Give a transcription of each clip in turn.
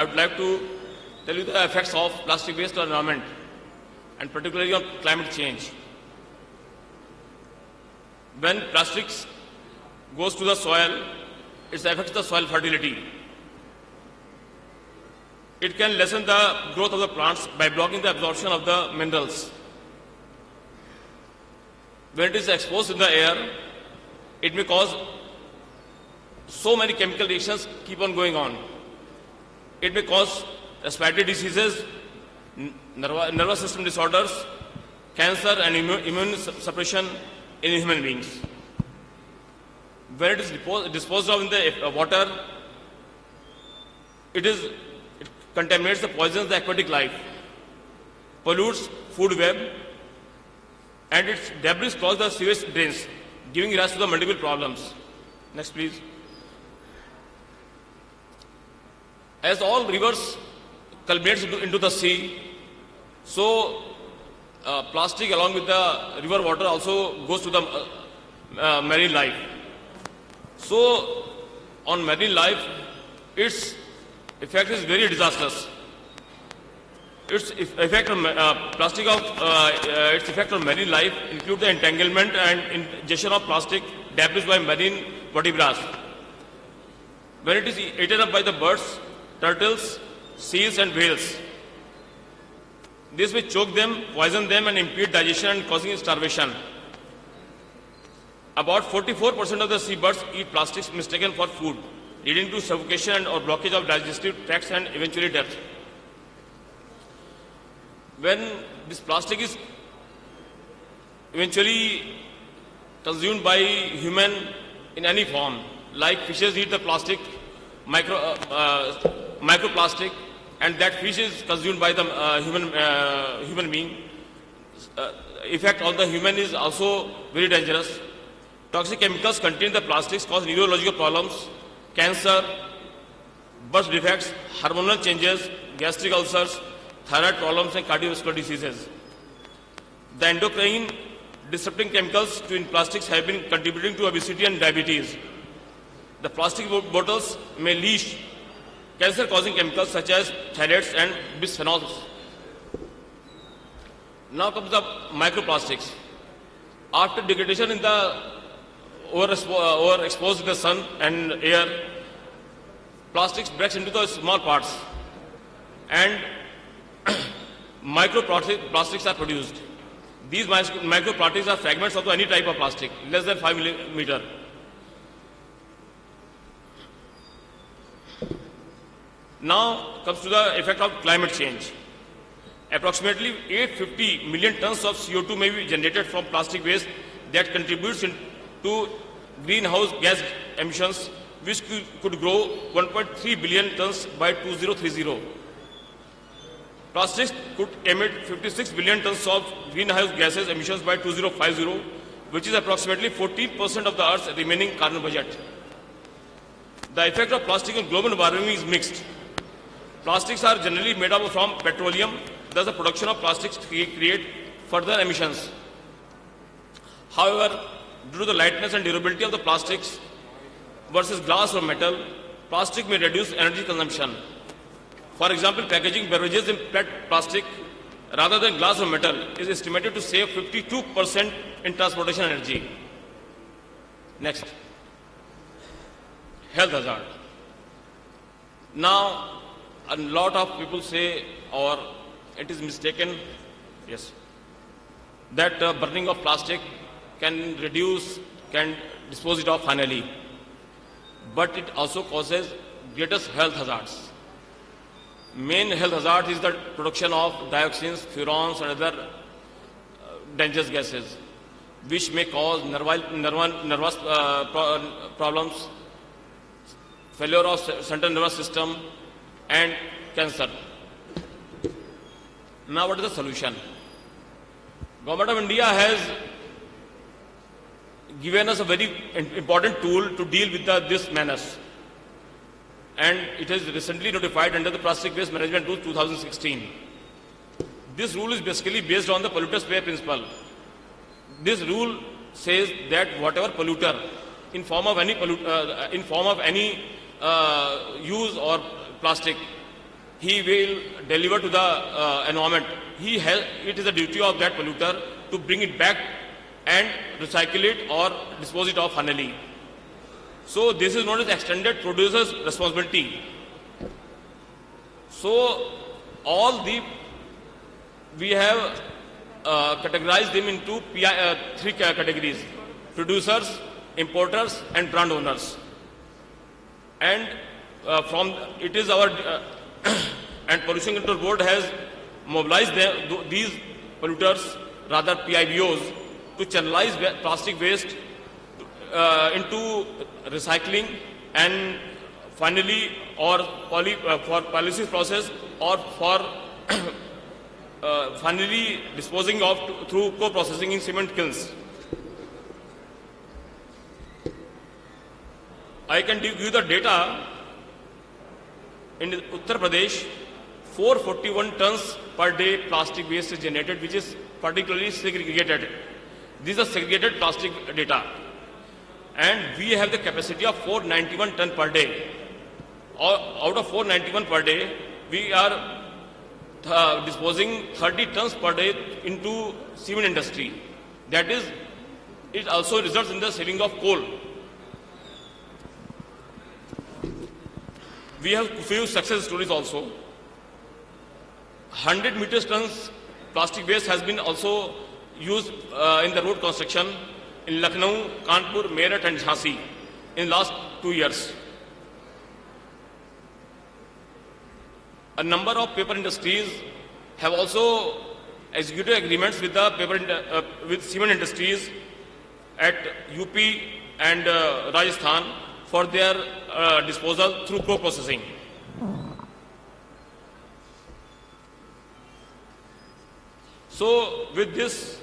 I would like to tell you the effects of plastic waste on environment and particularly on climate change. When plastics goes to the soil, it affects the soil fertility. It can lessen the growth of the plants by blocking the absorption of the minerals. When it is exposed in the air, it may cause so many chemical reactions keep on going on. It may cause respiratory diseases, nervous system disorders, cancer and immune suppression in human beings. When it is disposed of in the water, it contaminates the poisons the aquatic life, pollutes food web, and its debris cause the sewage drains, giving rise to the multiple problems. Next, please. As all rivers culminates into the sea, so plastic along with the river water also goes to the marine life. So on marine life, its effect is very disastrous. Its effect on its effect on marine life include the entanglement and ingestion of plastic debris by marine vertebrates. When it is eaten up by the birds, turtles, seals and whales, this will choke them, poison them and impede digestion and causing starvation. About 44% of the seabirds eat plastics mistaken for food, leading to suffocation or blockage of digestive tracts and eventually death. When this plastic is eventually consumed by human in any form, like fishes eat the plastic, microplastic, and that fish is consumed by the human being. Effect on the human is also very dangerous. Toxic chemicals contained in the plastics cause neurological problems, cancer, birth defects, hormonal changes, gastric ulcers, thyroid problems and cardiovascular diseases. The endocrine disrupting chemicals in plastics have been contributing to obesity and diabetes. The plastic bottles may leach cancer-causing chemicals such as phthalates and bisphenols. Now comes the microplastics. After degradation in the overexposed in the sun and air, plastics breaks into the small parts and microplastics are produced. These microplastics are fragments of any type of plastic, less than 5 millimeter. Now comes to the effect of climate change. Approximately 850 million tons of CO2 may be generated from plastic waste that contributes to greenhouse gas emissions, which could grow 1.3 billion tons by 2030. Plastics could emit 56 billion tons of greenhouse gases emissions by 2050, which is approximately 14% of the Earth's remaining carbon budget. The effect of plastic on global warming is mixed. Plastics are generally made up from petroleum, thus the production of plastics create further emissions. However, due to the lightness and durability of the plastics versus glass or metal, plastic may reduce energy consumption. For example, packaging beverages in PET plastic rather than glass or metal is estimated to save 52% in transportation energy. Next, health hazard. Now, a lot of people say, or it is mistaken, yes, that burning of plastic can dispose it off finally. But it also causes greatest health hazards. Main health hazard is the production of dioxins, furans and other dangerous gases, which may cause nervous problems, failure of central nervous system and cancer. Now what is the solution? Government of India has given us a very important tool to deal with this menace, and it is recently notified under the Plastic Waste Management Rule 2016. This rule is basically based on the polluter pays principle. This rule says that whatever polluter in form of any use or plastic he will deliver to the environment. It is a duty of that polluter to bring it back and recycle it or dispose it off finally. So this is known as extended producer's responsibility. So we have categorized them into three categories: producers, importers, and brand owners. And it is our and Pollution Control Board has mobilized these polluters, rather PIBOs, to channelize plastic waste into recycling and finally or for pyrolysis process or for finally disposing of through co-processing in cement kilns. I can give you the data. In Uttar Pradesh, 441 tons per day plastic waste is generated, which is particularly segregated. These are segregated plastic data. And we have the capacity of 491 tons per day. Out of 491 per day, we are disposing 30 tons per day into cement industry. That is, it also results in the saving of coal. We have few success stories also. 100 metric tons plastic waste has been also used in the road construction in Lucknow, Kanpur, Meerut and Jhansi in last 2 years. A number of paper industries have also executed agreements with the with cement industries at UP and Rajasthan for their disposal through co-processing. So with this,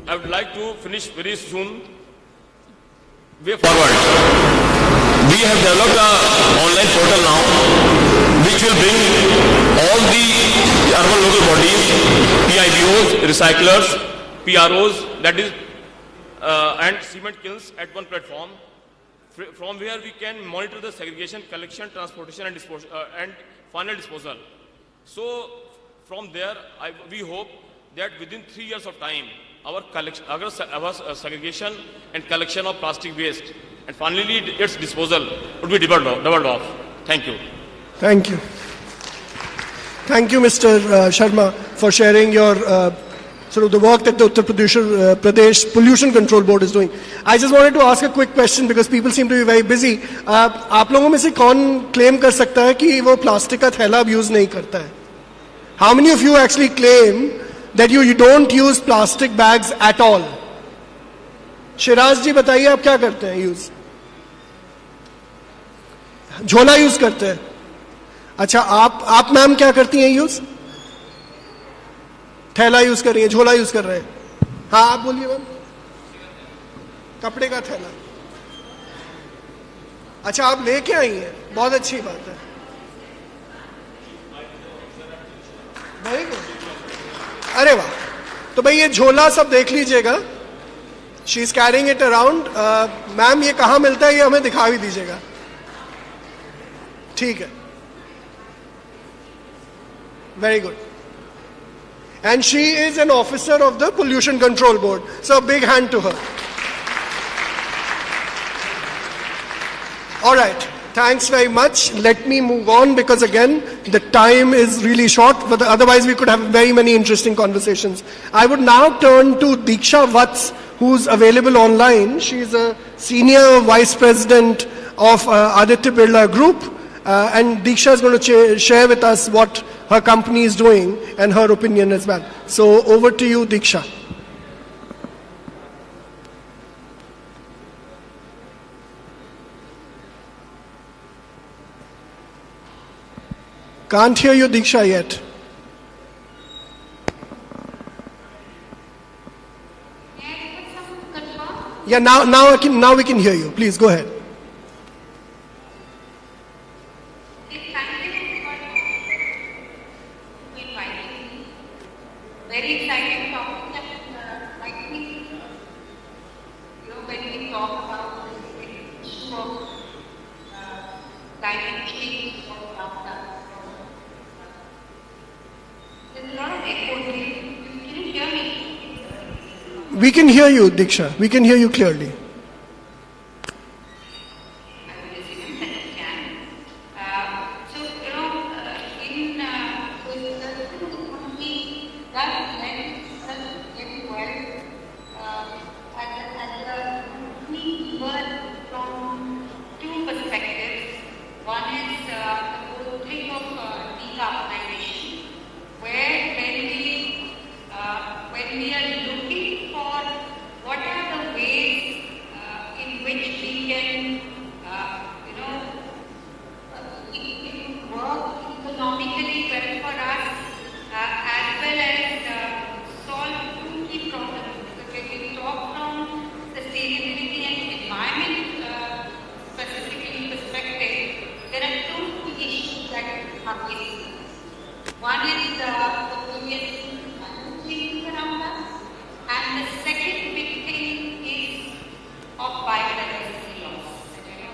I would like to finish very soon. Way forward, we have developed an online portal now, which will bring all the urban local bodies, PIBOs, recyclers, PROs, that is, and cement kilns at one platform, from where we can monitor the segregation, collection, transportation, and final disposal. So from there, we hope that within 3 years of time, our segregation and collection of plastic waste and finally its disposal would be doubled off. Thank you. Thank you. Thank you, Mr. Sharma, for sharing your sort of the work that the Uttar Pradesh Pollution Control Board is doing. I just wanted to ask a quick question because people seem to be very busy. आप लोगों में से कौन claim कर सकता है कि वो प्लास्टिक का थैला अब use नहीं करता है? How many of you actually claim that you don't use plastic bags at all? Siraj जी बताइए आप क्या करते हैं यूज? झोला यूज करते हैं? अच्छा, आप मैम क्या करती हैं यूज? थैला यूज कर रही है, झोला यूज कर रहे हैं? हाँ आप बोलिए मैम. कपड़े का थैला. अच्छा आप लेके आई हैं, बहुत अच्छी बात है. Very good. अरे वाह. तो भाई ये झोला सब देख लीजिएगा. She is carrying it around. Ma'am ये कहाँ मिलता है ये हमें दिखा भी दीजिएगा. ठीक है. Very good. And she is an officer of the Pollution Control Board. So a big hand to her. All right. Thanks very much. Let me move on because again, the time is really short, but otherwise we could have very many interesting conversations. I would now turn to Diksha Vats, who's available online. She is a senior vice president of Aditya Birla Group. And Diksha is going to share with us what her company is doing and her opinion as well. So over to you, Diksha. Can't hear you, Diksha, yet. Yeah, now we can hear you. Please go ahead. Very exciting topic that I think, when we talk about the issue of climate change or stuff, We can hear you, Diksha. We can hear you clearly. From two perspectives. One is the whole thing of decarbonization, where when we are looking for what are the ways in which we can, work economically well for us, as well as solve two key problems. Because when we talk from sustainability and environment specifically perspective, there are two issues that are facing. One is the obvious things around us, and the second big thing is of biodiversity loss.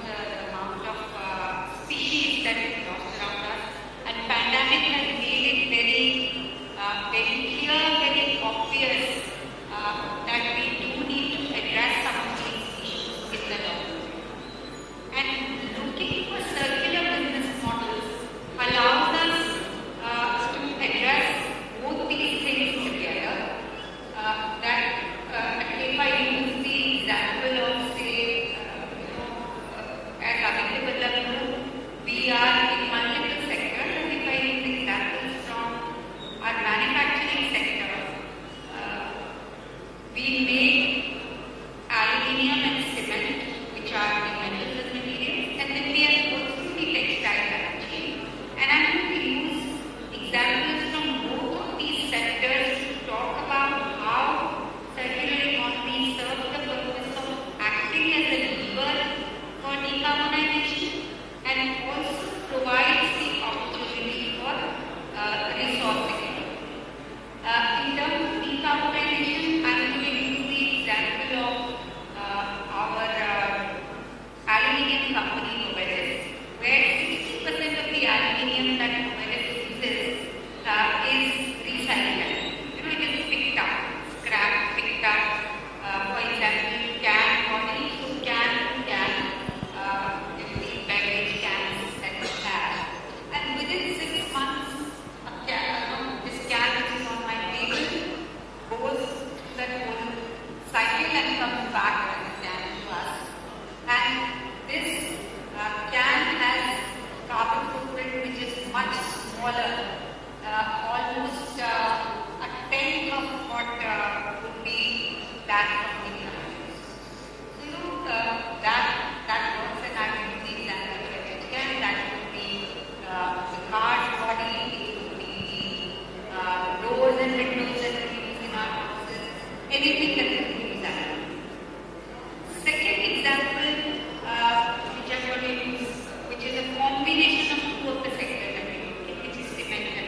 The amount of species that is lost around us, and pandemic has made it very clear, very obvious that we do need to address some of these issues in the long term. And looking for circular business models allows us to address both these things together. If I use the example of, say, as Abhinav, we are in multiple sectors, and if I use examples from our manufacturing sector, we make aluminium and cement, which are the metals and materials, and then we are also the textile value chain. And I'm going to use examples from both of these sectors to talk about how circular economy serves the purpose of acting as a lever for decarbonization and also provides the opportunity for resource security. In terms of decarbonization, I'm going to use the example of our aluminium company, Novelis, where 60% of the aluminium that Novelis uses is recycled. It is picked up, scrap picked up. For example, can body, so can the beverage cans that we have. And within 6 months, this can which is on my table goes that whole cycle and comes back as a can to us. And this can has carbon footprint which is much smaller, almost a tenth of what would be that from the countries. So that works, and I will use the example of beverage can. That would be the car's body, it would be the doors and windows that we use in our houses, anything that we use that. Second example, which I'm going to use, which is a combination of two of the sectors that we look at, which is cement and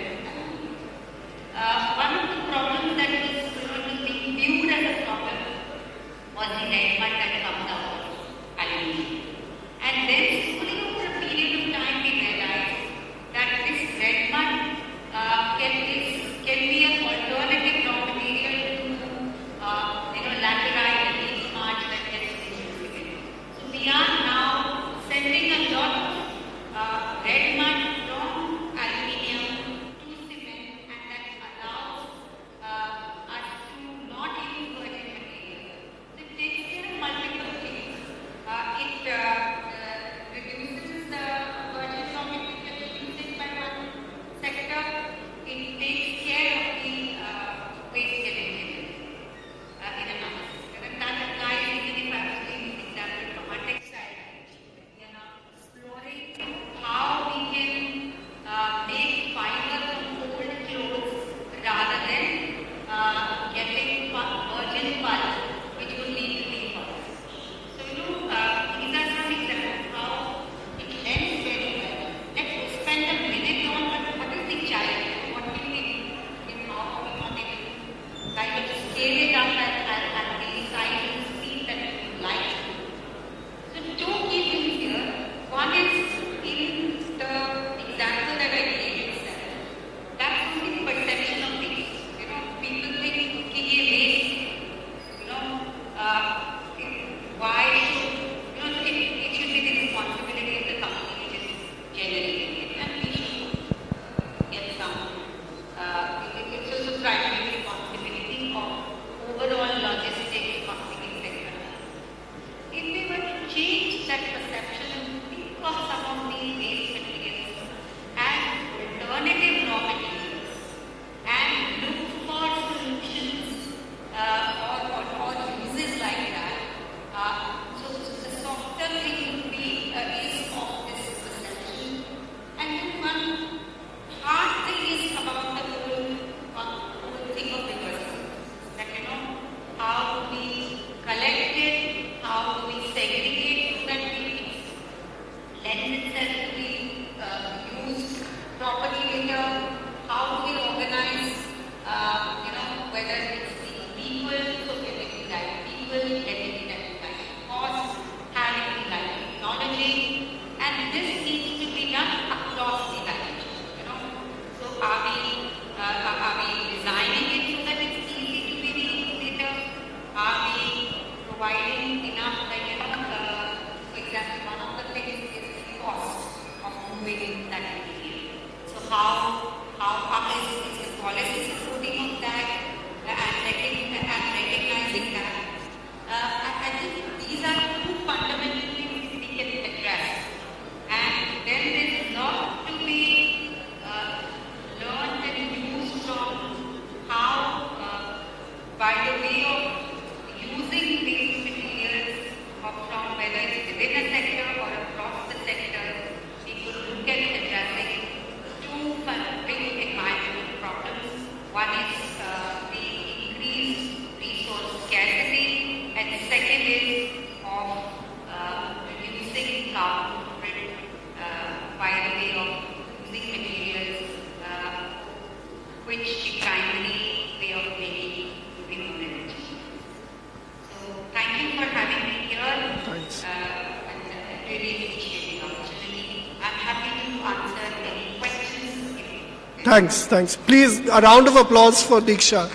Thanks, thanks. Please, a round of applause for Diksha.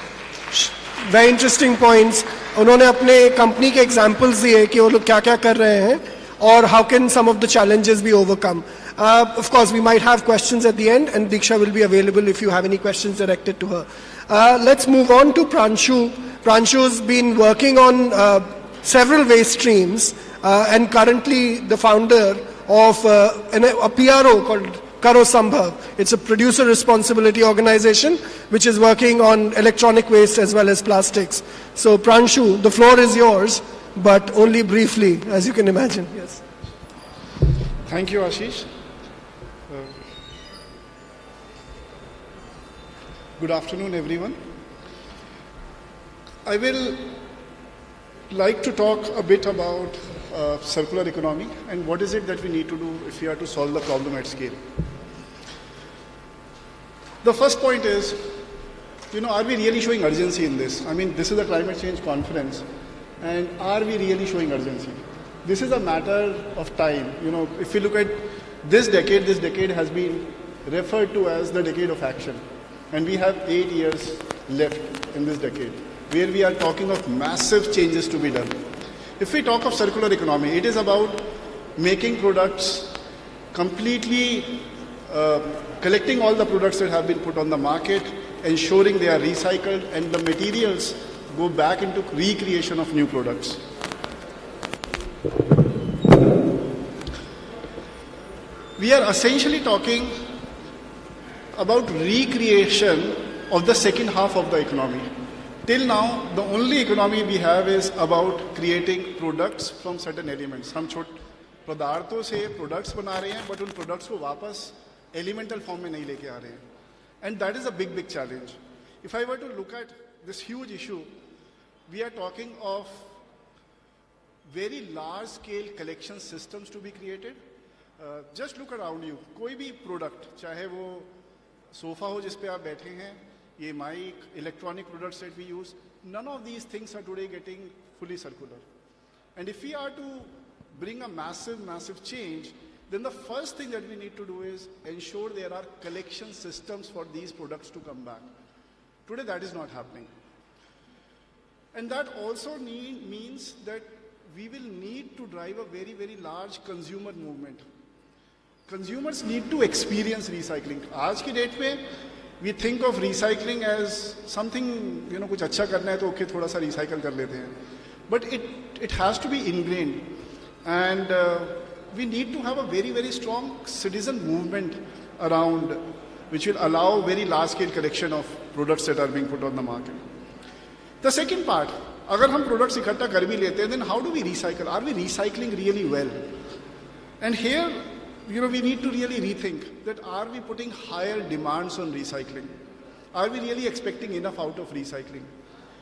Very interesting points. उन्होंने अपने company के examples दिए कि वो लोग क्या क्या कर रहे हैं और how can some of the challenges be overcome. Of course, we might have questions at the end, and Diksha will be available if you have any questions directed to her. Let's move on to Pranshu. Pranshu's been working on several waste streams and currently the founder of a PRO called Karo Sambhav. It's a producer responsibility organization which is working on electronic waste as well as plastics. So Pranshu, the floor is yours, but only briefly, as you can imagine. Yes. Thank you, Ashish. Good afternoon, everyone. I will like to talk a bit about circular economy and what is it that we need to do if we are to solve the problem at scale. The first point is, are we really showing urgency in this? I mean, this is a climate change conference, and are we really showing urgency? This is a matter of time. If you look at this decade has been referred to as the decade of action. And we have 8 years left in this decade, where we are talking of massive changes to be done. If we talk of circular economy, it is about making products completely, collecting all the products that have been put on the market, ensuring they are recycled, and the materials go back into recreation of new products. We are essentially talking about recreation of the second half of the economy. Till now, the only economy we have is about creating products from certain elements. हम छोटे पदार्थों से products बना रहे हैं, but उन products को वापस elemental form में नहीं लेके आ रहे हैं. And that is a big, big challenge. If I were to look at this huge issue, we are talking of very large scale collection systems to be created. Just look around you. कोई भी product, चाहे वो sofa हो जिस पे आप बैठे हैं, ये mic, electronic products that we use, none of these things are today getting fully circular. And if we are to bring a massive change, then the first thing that we need to do is ensure there are collection systems for these products to come back. Today that is not happening. And that also means that we will need to drive a very, very large consumer movement. Consumers need to experience recycling. आज की date में we think of recycling as something, कुछ अच्छा करना है तो okay, थोड़ा सा recycle कर लेते हैं. But it has to be ingrained, and we need to have a very, very strong citizen movement around, which will allow very large scale collection of products that are being put on the market. The second part, अगर हम products इकट्ठा कर भी लेते हैं, then how do we recycle? Are we recycling really well? And here, we need to really rethink that, are we putting higher demands on recycling? Are we really expecting enough out of recycling?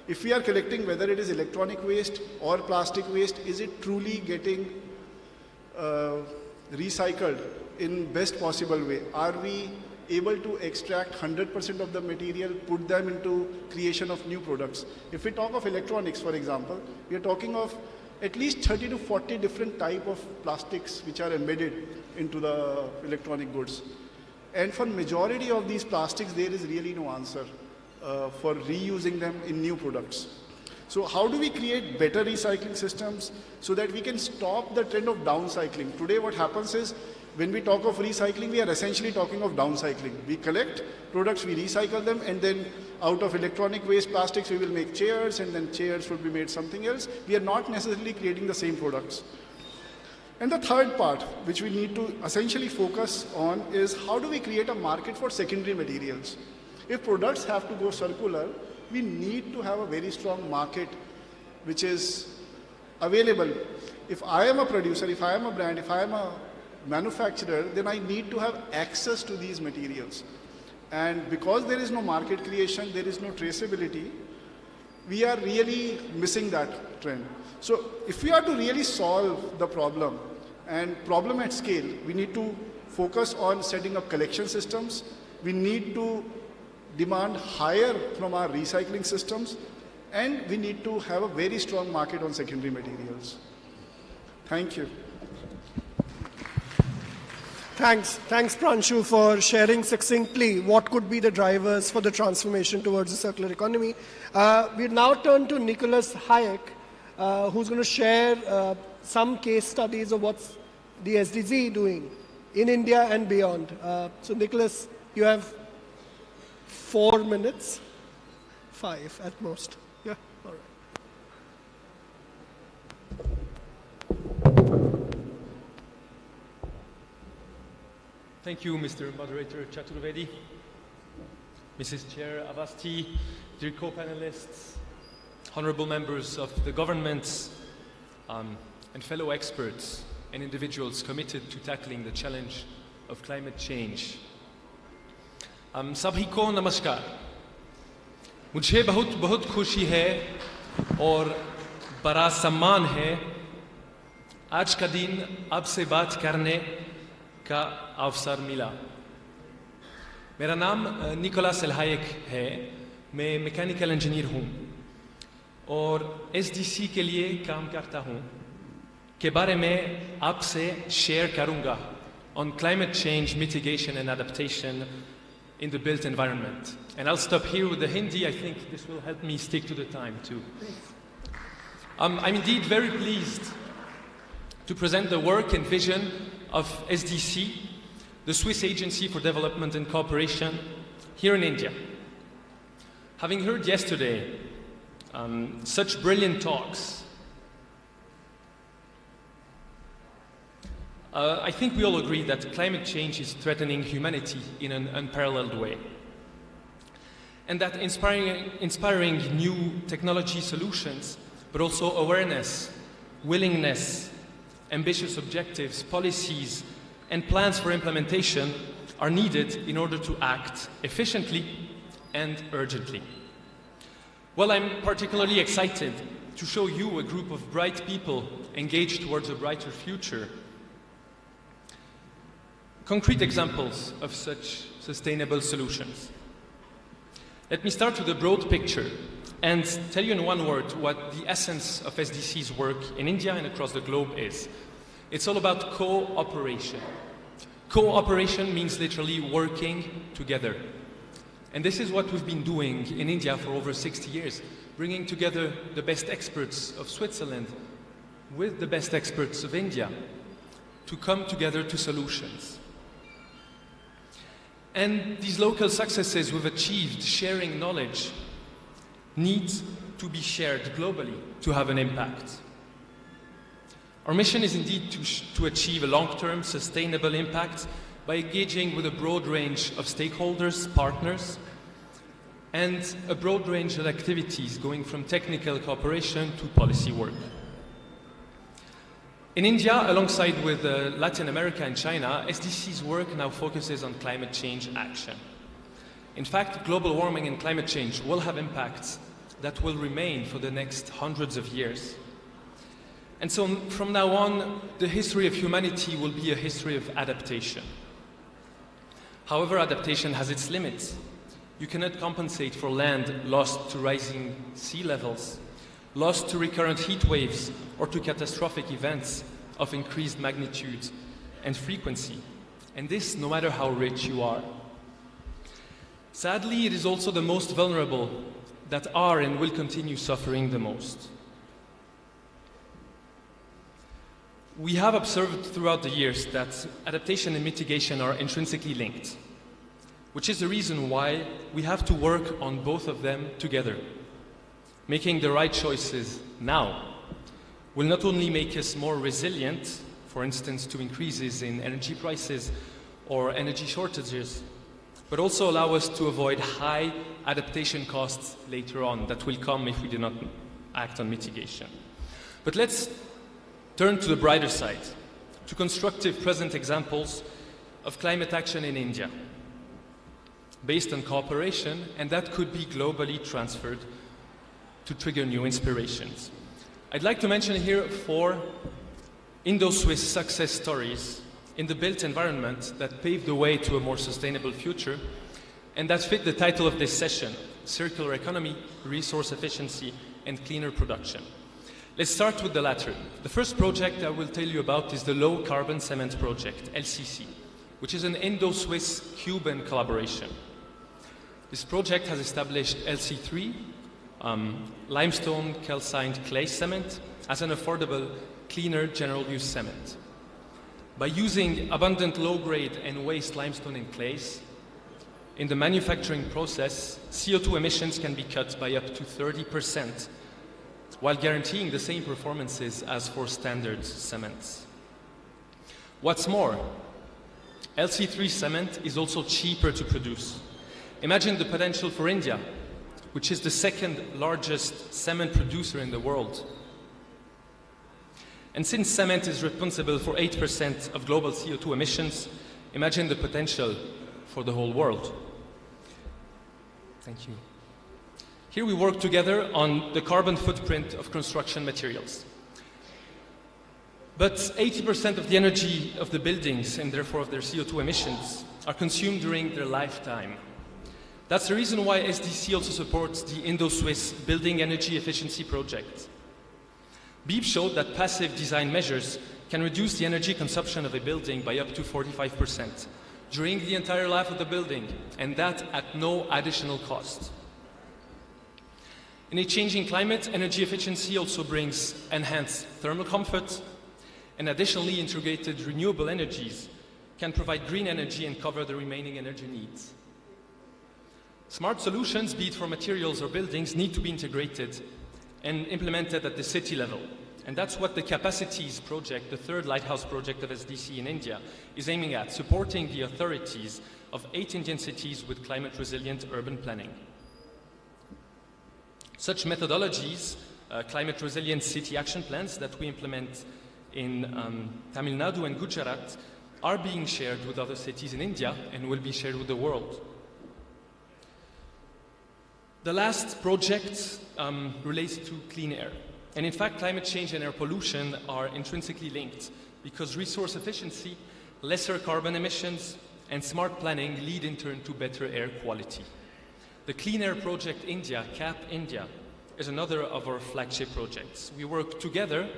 If we are collecting, whether it is electronic waste or plastic waste, is it truly getting recycled in best possible way? Are we able to extract 100% of the material, put them into creation of new products? If we talk of electronics, for example, we are talking of at least 30 to 40 different type of plastics which are embedded into the electronic goods. And for majority of these plastics, there is really no answer for reusing them in new products. So how do we create better recycling systems so that we can stop the trend of downcycling? Today what happens is, when we talk of recycling, we are essentially talking of downcycling. We collect products, we recycle them, and then out of electronic waste plastics, we will make chairs, and then chairs will be made something else. We are not necessarily creating the same products. And the third part, which we need to essentially focus on, is how do we create a market for secondary materials? If products have to go circular, we need to have a very strong market which is available. If I am a producer, if I am a brand, if I am a manufacturer, then I need to have access to these materials. And because there is no market creation, there is no traceability, we are really missing that trend. So if we are to really solve the problem, and problem at scale, we need to focus on setting up collection systems. We need to demand higher from our recycling systems, and we need to have a very strong market on secondary materials. Thank you. Thanks, Pranshu, for sharing succinctly what could be the drivers for the transformation towards the circular economy. We now turn to Nicholas Hayek, who's going to share some case studies of what's the SDG doing in India and beyond. So, Nicholas, you have 4 minutes, 5 at most. Yeah, all right. Thank you, Mr. Moderator Chaturvedi, Mrs. Chair Avasti, dear co-panelists, honorable members of the governments, and fellow experts and individuals committed to tackling the challenge of climate change. सभी को नमस्कार. मुझे बहुत बहुत खुशी है और बड़ा सम्मान है आज का दिन आपसे बात करने का अवसर मिला. मेरा नाम निकोलस हायक है. मैं मैकेनिकल इंजीनियर हूँ और एसडीसी के लिए काम करता हूँ के बारे में आपसे शेयर करूँगा on climate change mitigation and adaptation in the built environment. And I'll stop here with the Hindi. I think this will help me stick to the time too. I'm indeed very pleased to present the work and vision of SDC, the Swiss Agency for Development and Cooperation, here in India. Having heard yesterday such brilliant talks, I think we all agree that climate change is threatening humanity in an unparalleled way. And that inspiring new technology solutions, but also awareness, willingness, ambitious objectives, policies, and plans for implementation are needed in order to act efficiently and urgently. Well, I'm particularly excited to show you a group of bright people engaged towards a brighter future. Concrete examples of such sustainable solutions. Let me start with a broad picture and tell you in one word what the essence of SDC's work in India and across the globe is. It's all about cooperation. Cooperation means literally working together. And this is what we've been doing in India for over 60 years, bringing together the best experts of Switzerland with the best experts of India to come together to solutions. And these local successes we've achieved, sharing knowledge, need to be shared globally to have an impact. Our mission is indeed to achieve a long-term sustainable impact by engaging with a broad range of stakeholders, partners, and a broad range of activities going from technical cooperation to policy work. In India, alongside with Latin America and China, SDC's work now focuses on climate change action. In fact, global warming and climate change will have impacts that will remain for the next hundreds of years. And so from now on, the history of humanity will be a history of adaptation. However, adaptation has its limits. You cannot compensate for land lost to rising sea levels, lost to recurrent heat waves, or to catastrophic events of increased magnitude and frequency. And this, no matter how rich you are. Sadly, it is also the most vulnerable that are and will continue suffering the most. We have observed throughout the years that adaptation and mitigation are intrinsically linked, which is the reason why we have to work on both of them together. Making the right choices now will not only make us more resilient, for instance, to increases in energy prices or energy shortages, but also allow us to avoid high adaptation costs later on that will come if we do not act on mitigation. But let's turn to the brighter side, to constructive present examples of climate action in India, based on cooperation, and that could be globally transferred to trigger new inspirations. I'd like to mention here 4 Indo-Swiss success stories in the built environment that paved the way to a more sustainable future, and that fit the title of this session: Circular Economy, Resource Efficiency, and Cleaner Production. Let's start with the latter. The first project I will tell you about is the Low Carbon Cement Project, LCC, which is an Indo-Swiss-Cuban collaboration. This project has established LC3, limestone calcined clay cement, as an affordable, cleaner general use cement. By using abundant low-grade and waste limestone and clays, in the manufacturing process, CO2 emissions can be cut by up to 30%, while guaranteeing the same performances as for standard cements. What's more, LC3 cement is also cheaper to produce. Imagine the potential for India, which is the second largest cement producer in the world. And since cement is responsible for 8% of global CO2 emissions, imagine the potential for the whole world. Thank you. Here we work together on the carbon footprint of construction materials. But 80% of the energy of the buildings, and therefore of their CO2 emissions, are consumed during their lifetime. That's the reason why SDC also supports the Indo-Swiss Building Energy Efficiency Project. BEEP showed that passive design measures can reduce the energy consumption of a building by up to 45% during the entire life of the building, and that at no additional cost. In a changing climate, energy efficiency also brings enhanced thermal comfort, and additionally integrated renewable energies can provide green energy and cover the remaining energy needs. Smart solutions, be it for materials or buildings, need to be integrated and implemented at the city level. And that's what the Capacities project, the third lighthouse project of SDC in India, is aiming at, supporting the authorities of 8 Indian cities with climate-resilient urban planning. Such methodologies, climate-resilient city action plans that we implement in Tamil Nadu and Gujarat, are being shared with other cities in India and will be shared with the world. The last project relates to clean air. And in fact, climate change and air pollution are intrinsically linked because resource efficiency, lesser carbon emissions, and smart planning lead in turn to better air quality. The Clean Air Project India, CAP India, is another of our flagship projects. We work together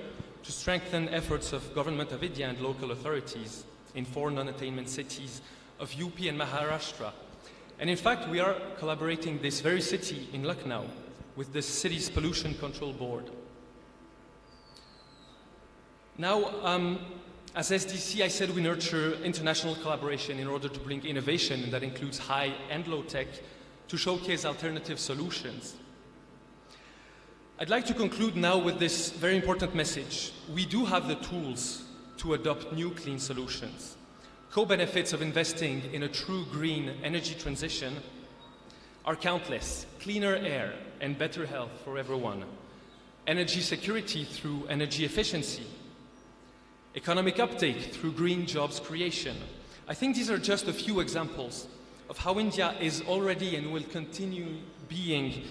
to strengthen efforts of Government of India and local authorities in 4 non-attainment cities of UP and Maharashtra. And in fact, we are collaborating this very city in Lucknow with the city's Pollution Control Board. Now, as SDC, I said we nurture international collaboration in order to bring innovation, and that includes high and low tech, to showcase alternative solutions. I'd like to conclude now with this very important message. We do have the tools to adopt new clean solutions. Co-benefits of investing in a true green energy transition are countless: cleaner air and better health for everyone, energy security through energy efficiency, economic uptake through green jobs creation. I think these are just a few examples of how India is already and will continue being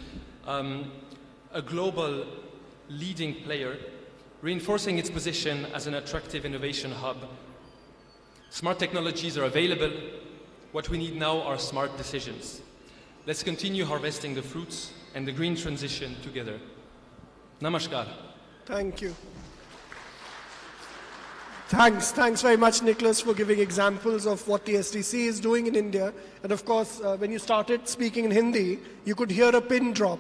a global leading player, reinforcing its position as an attractive innovation hub. Smart technologies are available. What we need now are smart decisions. Let's continue harvesting the fruits and the green transition together. Namaskar. Thank you. Thanks very much, Nicholas, for giving examples of what the SDC is doing in India. And of course, when you started speaking in Hindi, you could hear a pin drop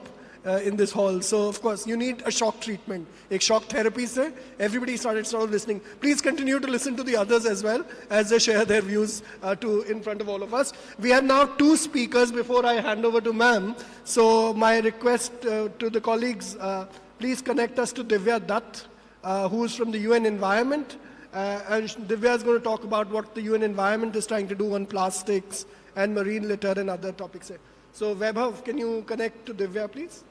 in this hall. So of course, you need a shock treatment. Ek shock therapy se, everybody started sort of listening. Please continue to listen to the others as well as they share their views in front of all of us. We have now 2 speakers before I hand over to ma'am. So my request to the colleagues, please connect us to Divya Dutt, who is from the UN Environment. And Divya is going to talk about what the UN Environment is trying to do on plastics and marine litter and other topics. So Vaibhav, can you connect to Divya, please?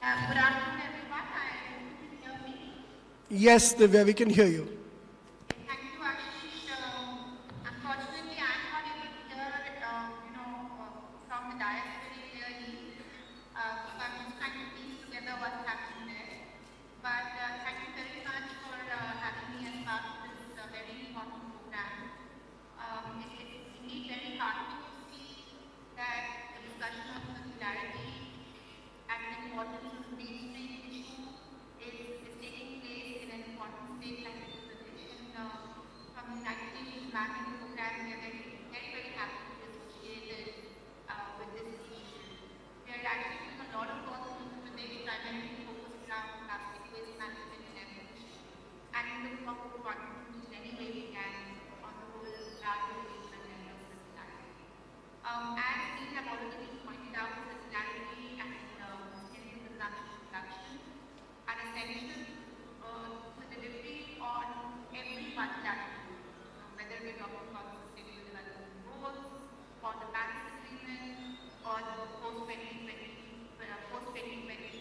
Good afternoon, everyone. I hope you can hear me. Yes, Divya, we can hear you. Thank you, Ashish. Unfortunately, I'm not able to hear, from the dais very clearly. So I'm just trying to piece together what's happening there. But thank you very much for having whether we're talking about the Sustainable Development Goals, or the Paris Agreement, or the post-2020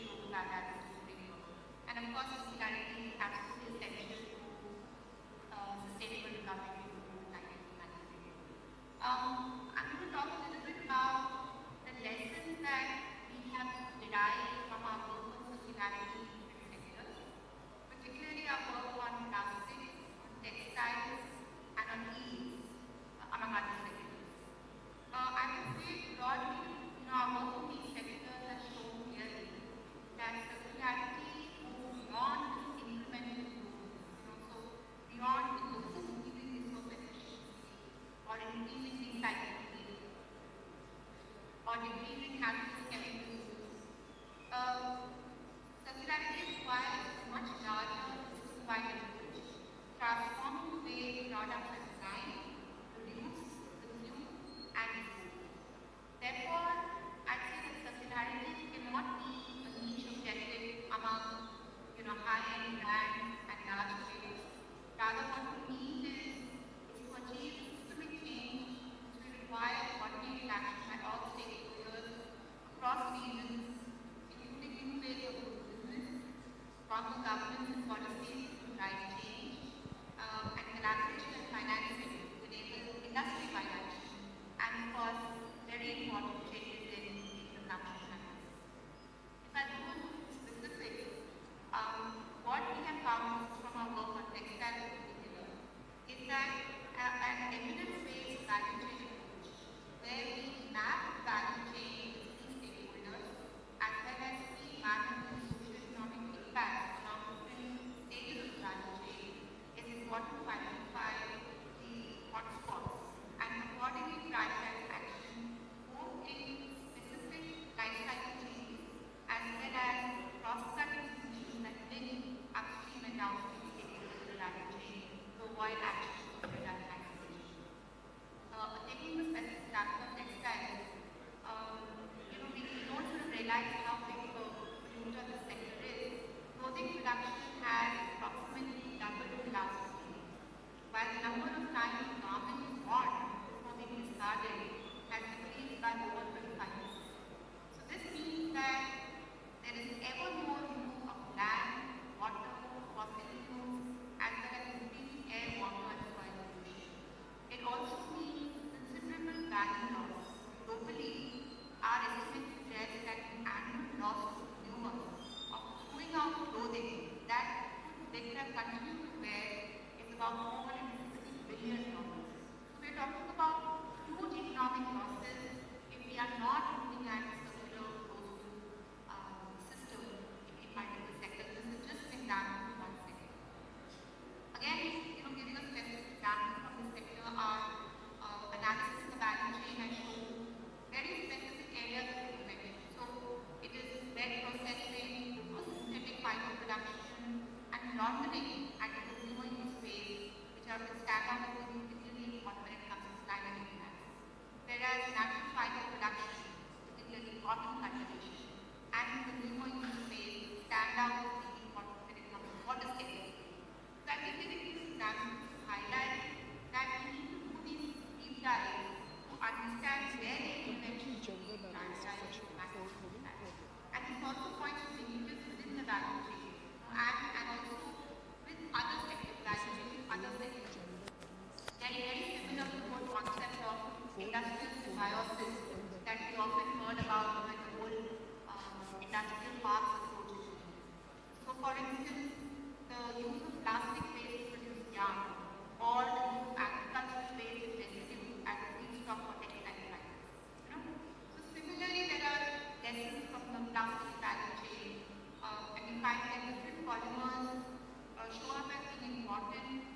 global adaptation framework. And of course, circularity is absolutely essential to sustainable recovery from climate management. I'm going to talk a little bit about the lessons that we have derived from our work on circularity in different sectors, particularly our work on plastics, on textiles, and on EVs, among other sectors. I would say broadly, our work in these sectors has shown clearly that circularity moves beyond just incremental improvements, so beyond increasing resource efficiency or increasing recyclability or decreasing hazardous chemical use. Circularity requires a much larger system-wide approach, transforming the way products are designed, produced, consumed, and distributed. Therefore, I'd say that circularity cannot be a niche objective among high-end brands and large players. Rather, what we need is to achieve systemic change which will require coordinated action by all stakeholders across regions, including new ways of doing business, stronger governance and policies to drive change, and collaboration and financing to enable industry-wide action, and of course, very important changes in consumption habits. If I go into specifics, what we have found from our work on textiles in particular is that an evidence-based value chain approach, where we map value chain with key stakeholders as well as key environmental and socio-economic impacts along different stages of the value chain, is important to identify the hotspots and accordingly prioritize action both in specific life cycle changes as well as cross-cutting solutions that link upstream and downstream stakeholders in the value chain to avoid actions of redundant isolation. Taking the specific example of textiles, we don't sort of realize how big a polluter this sector is. Clothing production has approximately doubled in the last 50 years, while the number of times garments worn before being discarded has decreased by over 25%. So this means that there is ever more use of land, water, fossil fuels, as well as increasing air, water, and soil pollution. It also means considerable value loss. Globally, our estimates suggest that the annual loss to consumers of throwing out clothing that they can continue to wear is about $460 billion. So we're talking about huge economic losses if we are not looking at circular closed-loop system in multiple sectors. This is just an example of one sector. Again, giving a specific example from this sector, our analysis of the value chain has shown very specific areas of improvement. So it is bed processing, synthetic fiber production, and laundering at the consumer use phase, which are the stand out as being particularly important when it comes to climate impacts. Whereas natural fiber production, particularly cotton cultivation, and consumer use phase stand out as being important when it comes to water scarcity. So I think these examples highlight that we need to do these deep dives to understand where the interventions should be prioritized to maximize impact. And this also points to linkages within the value chain and also with other sectors, value chain with other sectors. Very similar to the whole concept of industrial symbiosis that we often heard about when the whole industrial parks approach. So for instance, the use of plastic waste to produce yarn or the use of agricultural waste residue as a feedstock for textile fibers. So similarly, there are lessons from the plastic value chain, and we find that different polymers show up as being important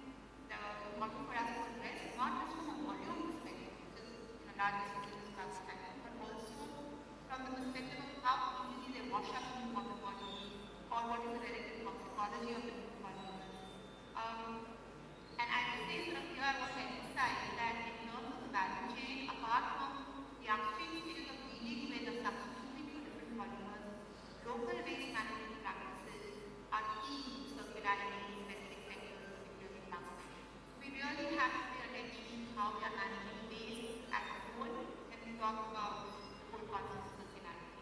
for us to address, not just from a volume perspective, which is the largest business plastic item, but also from how we are managing waste as a whole when we talk about the whole concept of circularity.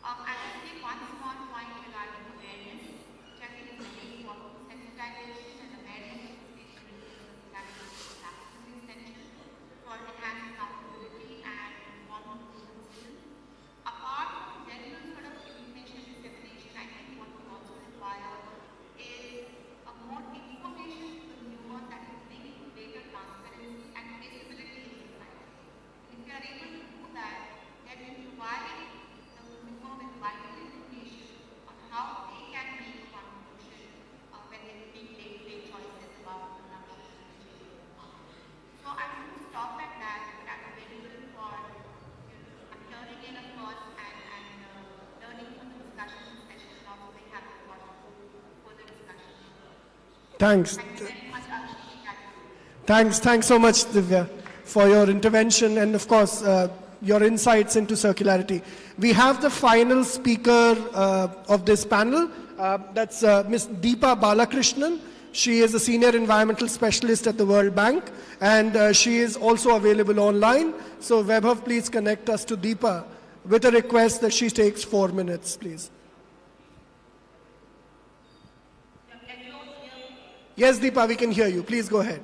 I just make one small point regarding awareness, which I think is very important. Sensitization and awareness of sustainability and circularity is absolutely essential for enhanced accountability and informed citizens. Apart from general sort of information dissemination, I think what we also require is a more information to consumers that will bring greater transparency and traceability in society. If we are able to do that, then we provide the consumer with vital information on how they can make a contribution when they make day-to-day choices about the number of changes. So I'm going to stop at that, but I'm available for hearing in, of course, and learning from the discussion session, and also very happy to further discussion. Thanks. Thank you very much, Ashish. Thanks so much, Divya, for your intervention and, of course, your insights into circularity. We have the final speaker of this panel. That's Ms. Deepa Balakrishnan. She is a senior environmental specialist at the World Bank, and she is also available online. So, Vaibhav, please connect us to Deepa with a request that she takes 4 minutes, please. Yes, Deepa, we can hear you. Please go ahead.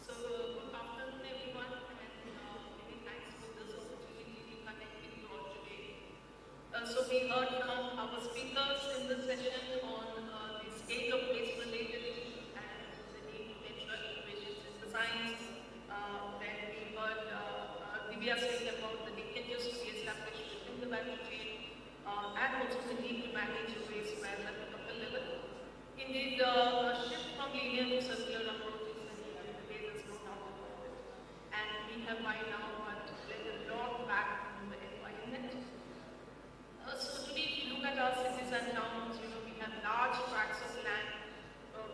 So, good afternoon, everyone, and many thanks for this opportunity to connect with you all today. So, we heard from our speakers in this session on the state of waste-related issues and the need to ensure innovations in the science. Then we heard Divya saying about the linkages to be established within the value chain and also the need to manage waste well at the local level. Indeed, a shift from linear to circular approaches and the way there's no doubt about it. And we have by now led a lot back in the environment. So today, if you look at our cities and towns, we have large tracts of land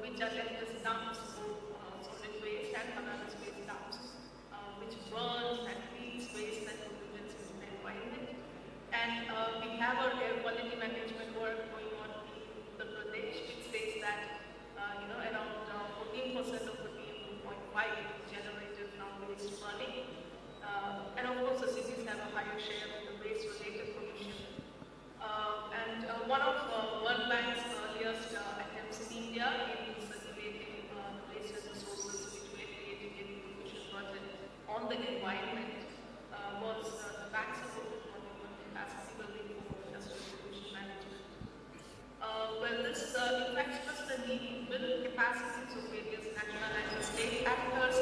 which are left as dumps, both solid waste and hazardous waste dumps, which burns and cleans waste and pollutants into the environment. And we have our air quality management work going on in Uttar Pradesh, which says that around 14% of the PM2.5 is generated from waste burning. And of course, the cities have a higher share of the waste-related pollution. And one of World Bank's earliest attempts in India in circulating waste and resources which were creating a pollution burden on the environment was the bank's approach on capacity building for industrial pollution management. Well, this in fact expressed the need to build capacities of various national and state actors,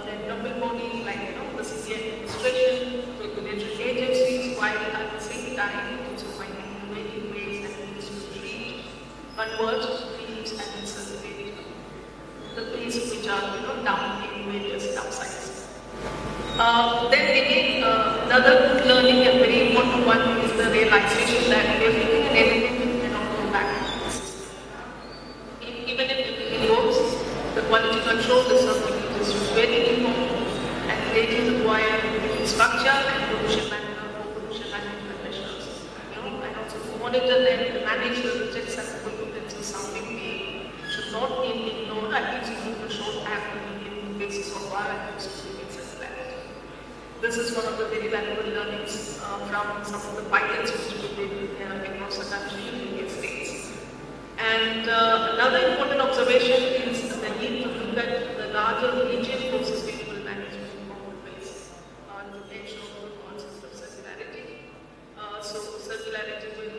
then government bodies like the city administration, regulatory agencies, while at the same time also finding innovative ways and means to treat, convert, reuse, and circulate the waste which are dumped in various dump sites. Then again, another good learning and very important one is the realization that everything and anything cannot go back to the system. Even if everything works, the quality control is something which is very important and they require structure and pollution management measures. And also to monitor them, to manage the rejects and pollutants is something we should not be ignored, at least in the short term in the basis of our experience as well. This is one of the very valuable learnings from some of the pilots which we did across the country in various states. And another important observation is the need to look at the larger region for sustainable management of waste to ensure the concept of circularity. So circularity will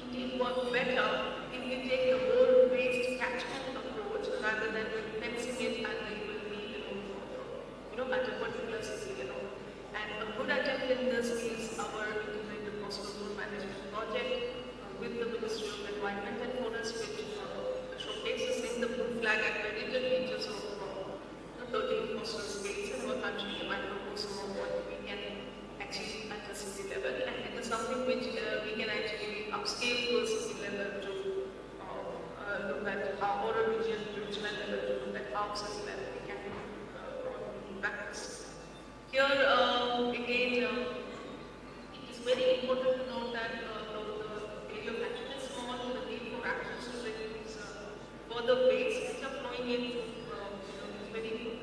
indeed work better if we take the whole waste catchment approach rather than fencing it as it will be at a particular city. And a good attempt in this is our integrated coastal zone management project with the Ministry of Environment and Forest, which showcases in the blue flag accredited beaches of 13 coastal states in our country, and might propose some of what we can achieve at the city level. And it is something which we can actually upscale to a city level to look at our region, regional level to look at how circularity can be practiced. Here, again, it is very important to note that the area of action is small, the need for actions to reduce further waste which are flowing in is very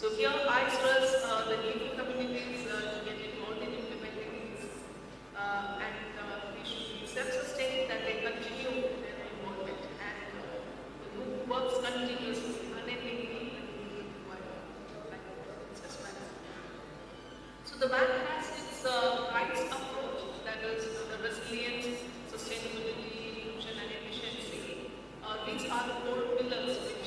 So here I stress the need for communities to get involved in implementing these and they should be self-sustained and they continue their involvement and the group works continuously, unendingly and so the bank has its rights approach, that is the resilience, sustainability, inclusion and efficiency. These are the four pillars which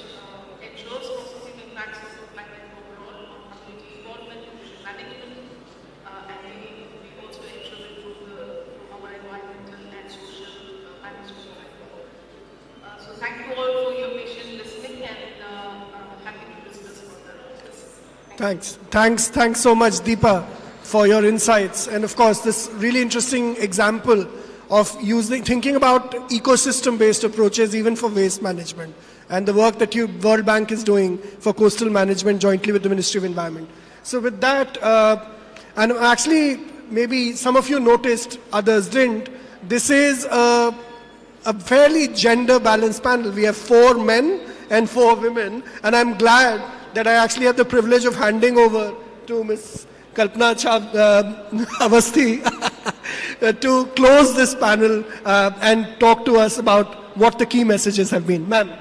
ensures positive impacts of climate overall on community involvement, pollution management, and we also ensure it through our environmental and social management framework. So thank you all for your patient listening and happy to discuss further on this. Thanks so much, Deepa, for your insights. And of course, this really interesting example of thinking about ecosystem-based approaches even for waste management, and the work that World Bank is doing for coastal management jointly with the Ministry of Environment. So with that, and actually maybe some of you noticed, others didn't, this is a fairly gender-balanced panel. We have 4 men and 4 women, and I'm glad that I actually have the privilege of handing over to Ms. Kalpana Avasthi to close this panel and talk to us about what the key messages have been. Ma'am.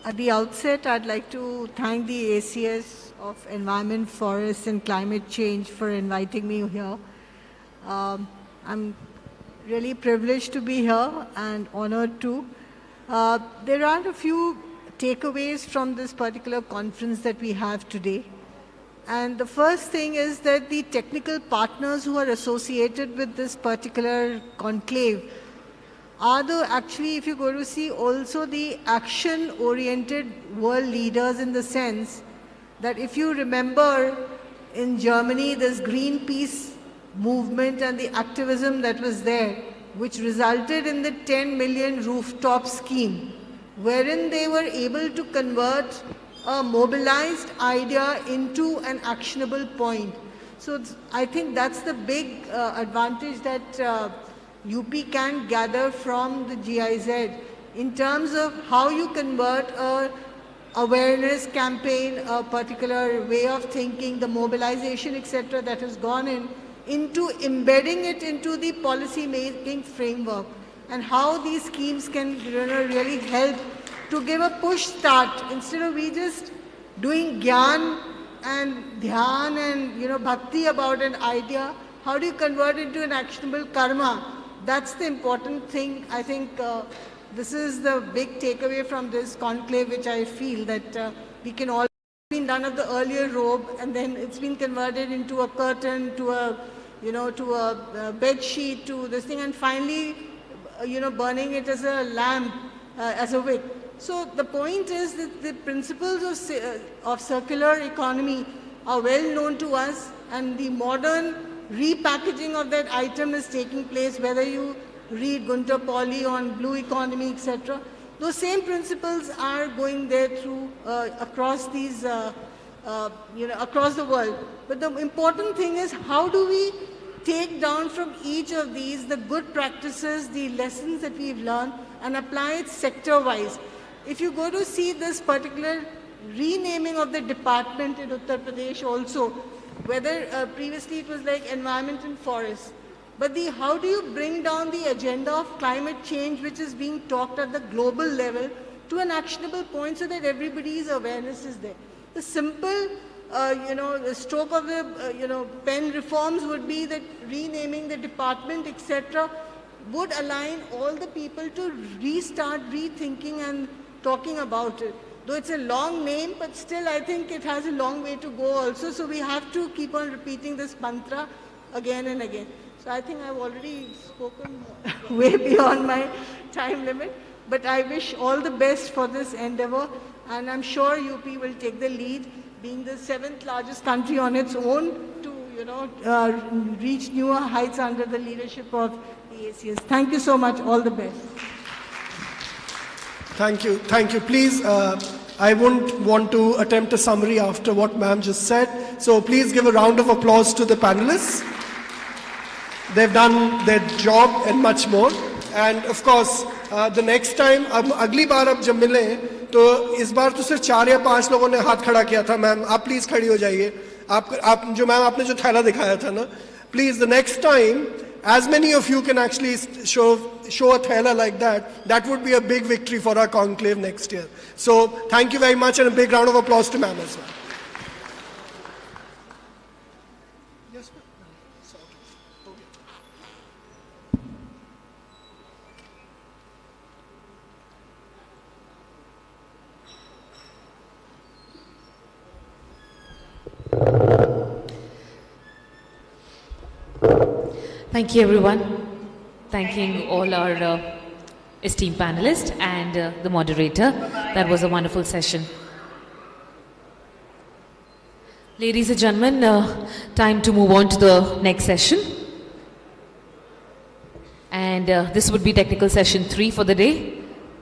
At the outset, I'd like to thank the ACS of Environment, Forests and Climate Change for inviting me here. I'm really privileged to be here and honored too. There are a few takeaways from this particular conference that we have today. And the first thing is that the technical partners who are associated with this particular conclave are actually, if you go to see, also the action-oriented world leaders, in the sense that if you remember in Germany, this Greenpeace movement and the activism that was there, which resulted in the 10 million rooftop scheme, wherein they were able to convert a mobilized idea into an actionable point. So I think that's the big advantage that UP can gather from the GIZ in terms of how you convert a awareness campaign, a particular way of thinking, the mobilization, etc., that has gone into embedding it into the policy making framework, and how these schemes can really help to give a push start, instead of we just doing gyan and dhyan and bhakti about an idea. How do you convert it into an actionable karma? That's the important thing. I think this is the big takeaway from this conclave, which I feel that we can all been done of the earlier robe, and then it's been converted into a curtain, to a to a bed sheet, to this thing, and finally burning it as a lamp, as a wick. So the point is that the principles of circular economy are well known to us, and the modern repackaging of that item is taking place, whether you read Gunter Pauli on blue economy, etc. Those same principles are going there through across these, across the world. But the important thing is, how do we take down from each of these the good practices, the lessons that we've learned, and apply it sector-wise. If you go to see this particular renaming of the department in Uttar Pradesh also, whether previously it was like environment and forest, but how do you bring down the agenda of climate change, which is being talked at the global level, to an actionable point so that everybody's awareness is there. The simple, the stroke of the, pen reforms would be that renaming the department, etc., would align all the people to restart rethinking and talking about it. Though it's a long name, but still I think it has a long way to go also. So we have to keep on repeating this mantra again and again. So I think I've already spoken way beyond my time limit. But I wish all the best for this endeavor. And I'm sure UP will take the lead, being the 7th largest country on its own, to reach newer heights under the leadership of the ACS. Thank you so much. All the best. Thank you. Thank you. Please, I wouldn't want to attempt a summary after what ma'am just said. So please give a round of applause to the panelists. They've done their job and much more. And of course, the next time, अब अगली बार अब जब मिलें तो इस बार तो सिर्फ 4 या 5 लोगों ने हाथ खड़ा किया था. मैम आप प्लीज खड़ी हो जाइए. आप जो मैम आपने जो थैला दिखाया था ना, please the next time as many of you can actually show a thela like that, that would be a big victory for our conclave next year. So thank you very much, and a big round of applause to ma'am as well. Thank you, everyone. Thanking all our esteemed panelists and the moderator. That was a wonderful session. Ladies and gentlemen, time to move on to the next session. And this would be technical session 3 for the day.